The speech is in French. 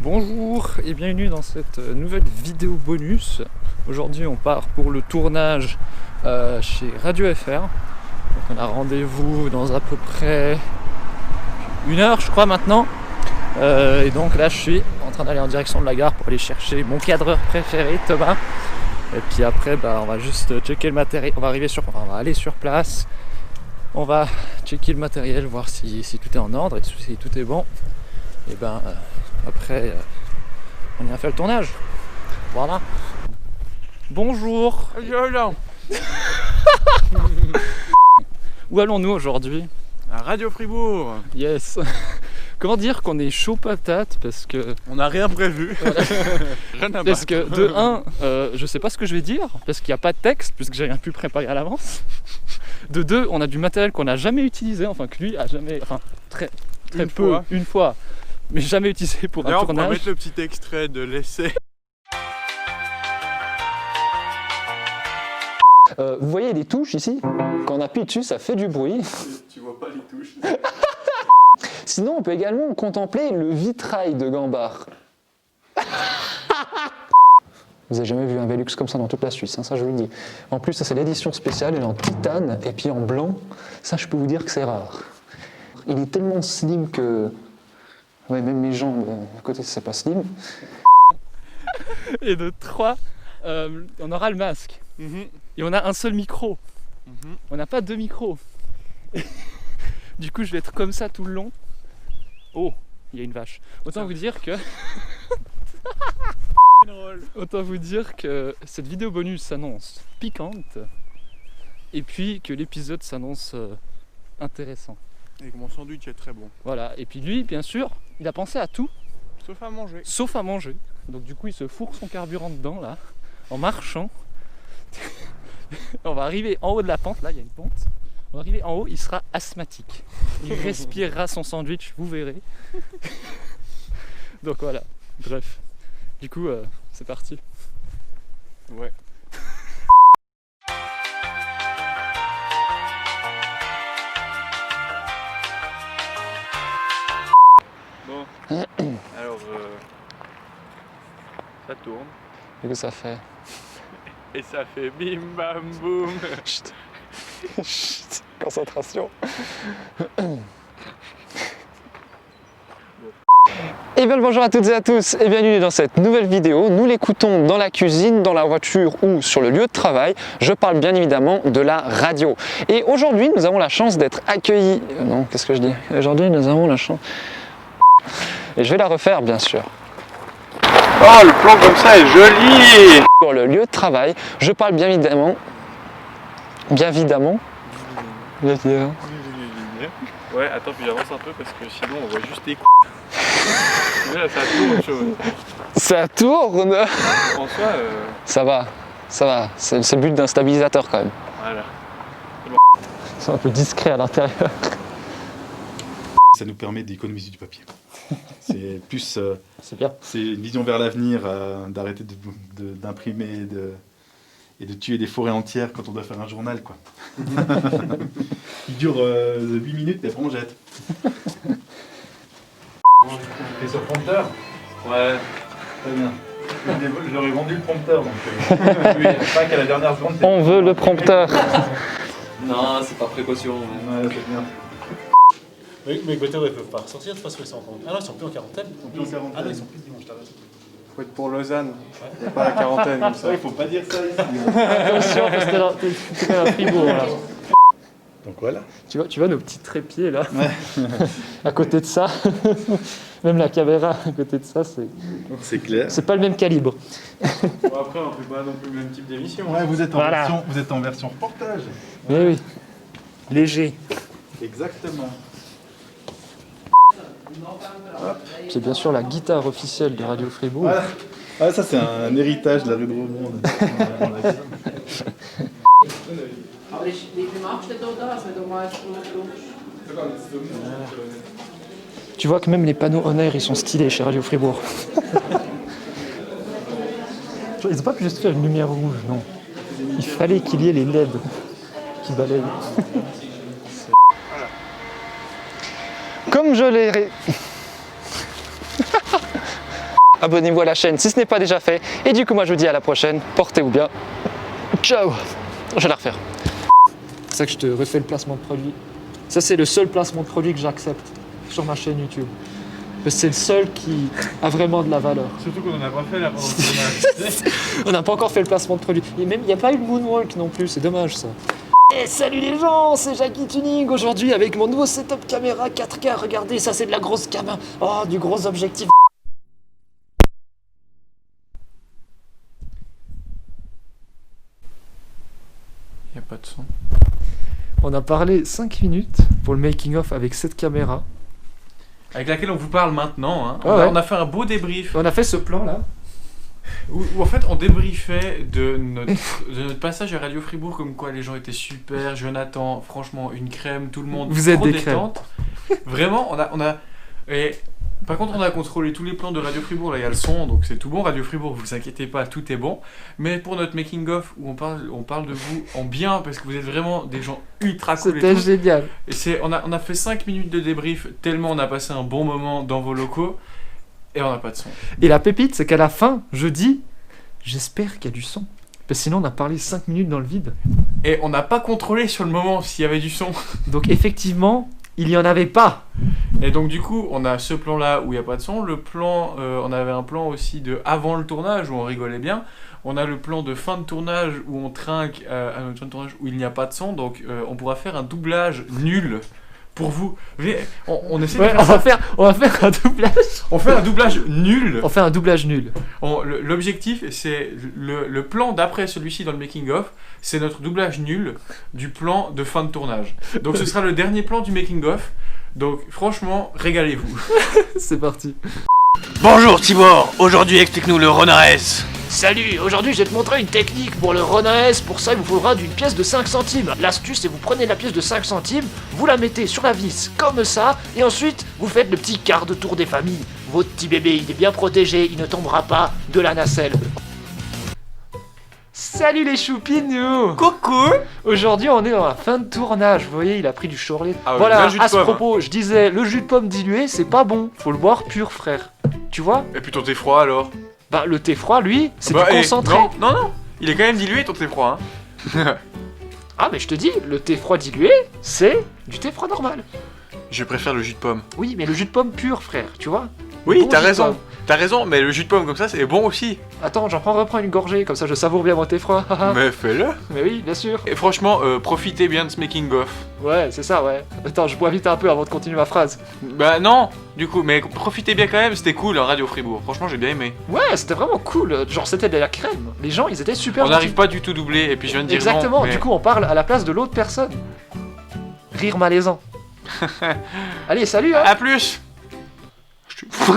Bonjour et bienvenue dans cette nouvelle vidéo bonus. Aujourd'hui on part pour le tournage chez Radio FR. Donc on a rendez-vous dans à peu près 1 heure je crois maintenant. Et donc là je suis en train d'aller en direction de la gare pour aller chercher mon cadreur préféré Thomas. Et puis après on va juste checker le matériel, on va aller sur place. On va checker le matériel, voir si tout est en ordre et si tout est bon. Et après, on ira faire le tournage. Voilà. Bonjour. Où allons-nous aujourd'hui? À Radio Fribourg. Yes. Comment dire qu'on est chaud patate parce que... On n'a rien prévu. Rien à Parce battre. que de 1, je sais pas ce que je vais dire parce qu'il n'y a pas de texte puisque j'ai rien pu préparer à l'avance. De 2, on a du matériel qu'on n'a jamais utilisé, enfin que lui a jamais... Enfin très peu, une fois, mais jamais utilisé pour un D'ailleurs, on pourra tournage. mettre le petit extrait de l'essai. Vous voyez les touches ici? Quand on appuie dessus, ça fait du bruit. Tu vois pas les touches. Sinon, on peut également contempler le vitrail de Gambart. Vous n'avez jamais vu un Velux comme ça dans toute la Suisse, hein, ça je vous le dis. En plus, ça c'est l'édition spéciale, elle est en titane et puis en blanc. Ça, je peux vous dire que c'est rare. Il est tellement slim que... Ouais, même mes jambes, à côté, c'est pas slim. Et de 3, on aura le masque. Et on a un seul micro. On n'a pas 2 micros. Du coup, je vais être comme ça tout le long. Oh, il y a une vache. Autant vous dire que cette vidéo bonus s'annonce piquante. Et puis que l'épisode s'annonce intéressant. Et que mon sandwich est très bon. Voilà. Et puis lui, bien sûr, il a pensé à tout. Sauf à manger. Sauf à manger. Donc du coup, il se fourre son carburant dedans, là, en marchant. On va arriver en haut de la pente, là, il y a une pente. On va arriver en haut, il sera asthmatique. Il respirera son sandwich, vous verrez. Donc voilà, bref. Du coup, c'est parti. Ouais. Bon. Alors, ça tourne. Et que ça fait? Et ça fait bim bam boum. Chut. Chut. Concentration. Et bien le bonjour à toutes et à tous et bienvenue dans cette nouvelle vidéo. Nous l'écoutons dans la cuisine, dans la voiture ou sur le lieu de travail. Je parle bien évidemment de la radio. Et aujourd'hui nous avons la chance d'être accueillis... non, qu'est-ce que je dis? Aujourd'hui nous avons la chance... Et je vais la refaire bien sûr. Oh, le plan comme ça est joli. Sur le lieu de travail, je parle bien évidemment... Ouais, attends, puis j'avance un peu parce que sinon on voit juste tes coups. Là, ça tourne chaud. Ça tourne. En soi, Ça va. C'est le but d'un stabilisateur quand même. voilà. C'est un peu discret à l'intérieur. Ça nous permet d'économiser du papier. C'est plus, C'est bien. c'est une vision vers l'avenir, d'arrêter d'imprimer et de tuer des forêts entières quand on doit faire un journal, quoi. Il dure 8 minutes et après on jette. Et sur prompteur? Ouais, très bien. Je leur ai vendu le prompteur, donc oui, pas qu'à la dernière seconde. On veut le prompteur. Non, c'est par précaution. Ouais, c'est bien. Oui, mais Gauthier, ils peuvent pas ressortir de toute façon, ils sont en quarantaine. Ah non, ils sont plus en quarantaine. Ils sont plus en quarantaine. Ah non, ils sont plus dimanche, t'as raison. Faut être pour Lausanne. Il n'y a pas la quarantaine comme ça. Ça, il faut pas dire ça ici. Attention parce que t'es à Fribourg là. Donc voilà. Tu vois nos petits trépieds là. À côté de ça, même la caméra à côté de ça, C'est clair. c'est pas le même calibre. Bon, après, on fait pas non plus le même type d'émission. Ouais, vous êtes Voilà. en version reportage. Mais oui. Léger. Exactement. C'est bien sûr la guitare officielle de Radio Fribourg. Voilà. Ah, ça c'est un héritage de la rue de Romande. Aber die machst du da, dass du weißt, wo du Tu vois que même les panneaux on air ils sont stylés chez Radio Fribourg. Ils n'ont pas pu juste faire une lumière rouge, non. Il fallait qu'il y ait les LED qui balayent. Comme je l'ai... abonnez-vous à la chaîne si ce n'est pas déjà fait. Et du coup, moi je vous dis à la prochaine, portez-vous bien. Ciao. Je vais la refaire. C'est ça que je te refais le placement de produit. Ça, c'est le seul placement de produit que j'accepte sur ma chaîne YouTube. Parce que c'est le seul qui a vraiment de la valeur. Surtout qu'on en a pas fait là pendant le tournage. On n'a pas encore fait le placement de produit. Et même, il n'y a pas eu le moonwalk non plus, c'est dommage ça. Et salut les gens, c'est Jackie Tuning aujourd'hui avec mon nouveau setup caméra 4K. Regardez, ça c'est de la grosse caméra. Oh, du gros objectif. Il n'y a pas de son. On a parlé 5 minutes pour le making of avec cette caméra. Avec laquelle on vous parle maintenant. Hein. Ah ouais. On a fait un beau débrief. On a fait ce plan là. Où en fait on débriefait de notre passage à Radio Fribourg, comme quoi les gens étaient super, Jonathan, franchement une crème, tout le monde. Vous êtes trop des détente. Vraiment, on a et par contre on a contrôlé tous les plans de Radio Fribourg, là il y a le son, donc c'est tout bon. Radio Fribourg, vous inquiétez pas, tout est bon. Mais pour notre making of où on parle de vous en bien, parce que vous êtes vraiment des gens ultra cool. C'était génial. Et on a fait 5 minutes de débrief, tellement on a passé un bon moment dans vos locaux. Et on n'a pas de son. Et la pépite, c'est qu'à la fin, je dis, j'espère qu'il y a du son. Parce que sinon, on a parlé 5 minutes dans le vide. Et on n'a pas contrôlé sur le moment s'il y avait du son. Donc effectivement, il n'y en avait pas. Et donc du coup, on a ce plan-là où il n'y a pas de son. Le plan, on avait un plan aussi de avant le tournage où on rigolait bien. On a le plan de fin de tournage où on trinque à notre fin de tournage où il n'y a pas de son. Donc on pourra faire un doublage nul. Pour vous, on essaie de Ouais, on va faire un doublage. On fait un doublage nul. On fait un doublage nul. L'objectif, c'est le plan d'après celui-ci dans le making-of, c'est notre doublage nul du plan de fin de tournage. Donc ce sera le dernier plan du making-of. Donc franchement, régalez-vous. C'est parti. Bonjour Tibor, aujourd'hui explique-nous le Ronares. Salut, aujourd'hui je vais te montrer une technique pour le Ronaes. Pour ça, il vous faudra d'une pièce de 5 centimes. L'astuce, c'est vous prenez la pièce de 5 centimes, vous la mettez sur la vis comme ça, et ensuite vous faites le petit quart de tour des familles. Votre petit bébé, il est bien protégé, il ne tombera pas de la nacelle. Salut les choupinous. Coucou. Aujourd'hui, on est dans la fin de tournage. Vous voyez, il a pris du Chorlet. Ah ouais, voilà, le jus de à ce pomme, propos, je disais, le jus de pomme dilué, c'est pas bon. Faut le boire pur, frère. Tu vois? Et puis ton thé froid alors? Bah, le thé froid, lui, c'est Bah, du concentré. Non, il est quand même dilué ton thé froid. Hein. Ah, mais je te dis, le thé froid dilué, c'est du thé froid normal. Je préfère le jus de pomme. Oui, mais le jus de pomme pur, frère, tu vois? Oui, Bon t'as jus de raison. pomme. T'as raison, mais le jus de pomme comme ça, c'est bon aussi. Attends, reprends une gorgée, comme ça je savoure bien mon thé froid. haha. Mais fais-le. Mais oui, bien sûr. Et franchement, profitez bien de ce making-of. Ouais, c'est ça, ouais. Attends, je bois vite un peu avant de continuer ma phrase. Bah non, du coup, mais profitez bien quand même, c'était cool en Radio Fribourg. Franchement, j'ai bien aimé. Ouais, c'était vraiment cool. Genre, c'était de la crème. Les gens, ils étaient super On n'arrive gentils. pas du tout doublé, et puis je viens de dire Exactement, non, mais- du coup, on parle à la place de l'autre personne. Rire malaisant. Allez, salut, hein. À plus. Je te-